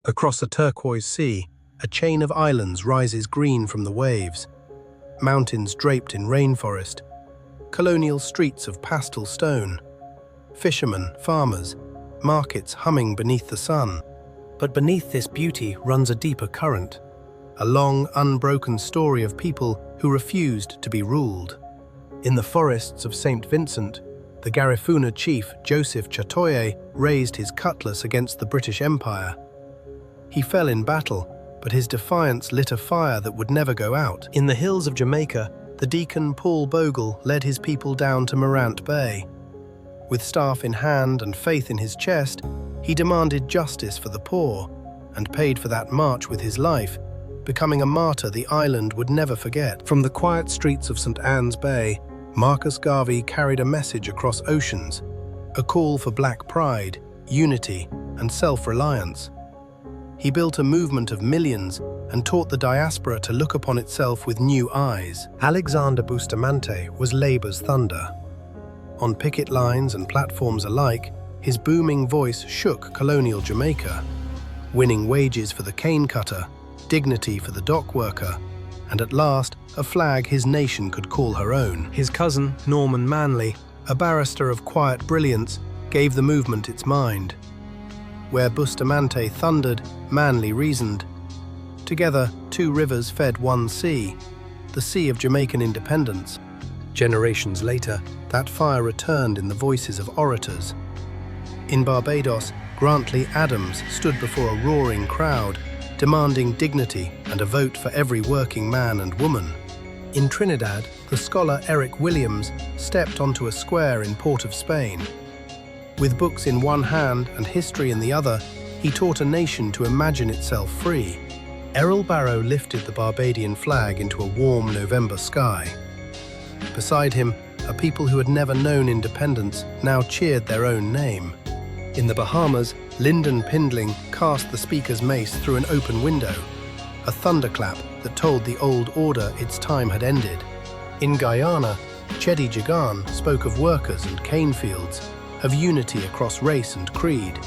Across a turquoise sea, a chain of islands rises green from the waves. Mountains draped in rainforest, colonial streets of pastel stone, fishermen, farmers, markets humming beneath the sun. But beneath this beauty runs a deeper current, a long, unbroken story of people who refused to be ruled. In the forests of St. Vincent, the Garifuna chief Joseph Chatoye raised his cutlass against the British Empire. He fell in battle, but his defiance lit a fire that would never go out. In the hills of Jamaica, the deacon Paul Bogle led his people down to Morant Bay. With staff in hand and faith in his chest, he demanded justice for the poor and paid for that march with his life, becoming a martyr the island would never forget. From the quiet streets of St. Anne's Bay, Marcus Garvey carried a message across oceans, a call for black pride, unity, and self-reliance. He built a movement of millions and taught the diaspora to look upon itself with new eyes. Alexander Bustamante was Labour's thunder. On picket lines and platforms alike, his booming voice shook colonial Jamaica, winning wages for the cane cutter, dignity for the dock worker, and at last, a flag his nation could call her own. His cousin, Norman Manley, a barrister of quiet brilliance, gave the movement its mind. Where Bustamante thundered, Manley reasoned. Together, two rivers fed one sea, the sea of Jamaican independence. Generations later, that fire returned in the voices of orators. In Barbados, Grantley Adams stood before a roaring crowd, demanding dignity and a vote for every working man and woman. In Trinidad, the scholar Eric Williams stepped onto a square in Port of Spain. With books in one hand and history in the other, he taught a nation to imagine itself free. Errol Barrow lifted the Barbadian flag into a warm November sky. Beside him, a people who had never known independence now cheered their own name. In the Bahamas, Lyndon Pindling cast the speaker's mace through an open window, a thunderclap that told the old order its time had ended. In Guyana, Chedi Jagan spoke of workers and cane fields, of unity across race and creed.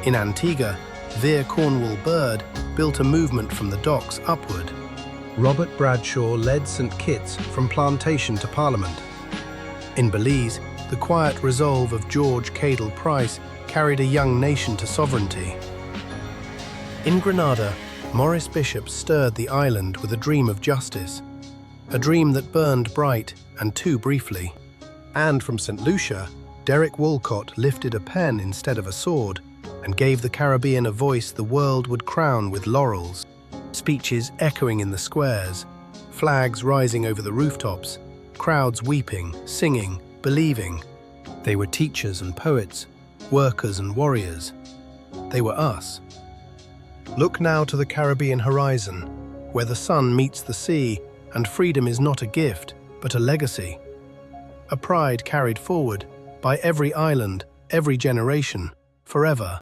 In Antigua, Veer Cornwall Bird built a movement from the docks upward. Robert Bradshaw led St. Kitts from plantation to Parliament. In Belize, the quiet resolve of George Cadell Price carried a young nation to sovereignty. In Grenada, Maurice Bishop stirred the island with a dream of justice, a dream that burned bright and too briefly. And from St. Lucia, Derek Walcott lifted a pen instead of a sword and gave the Caribbean a voice the world would crown with laurels. Speeches echoing in the squares, flags rising over the rooftops, crowds weeping, singing, believing. They were teachers and poets, workers and warriors. They were us. Look now to the Caribbean horizon, where the sun meets the sea and freedom is not a gift, but a legacy. A pride carried forward by every island, every generation, forever.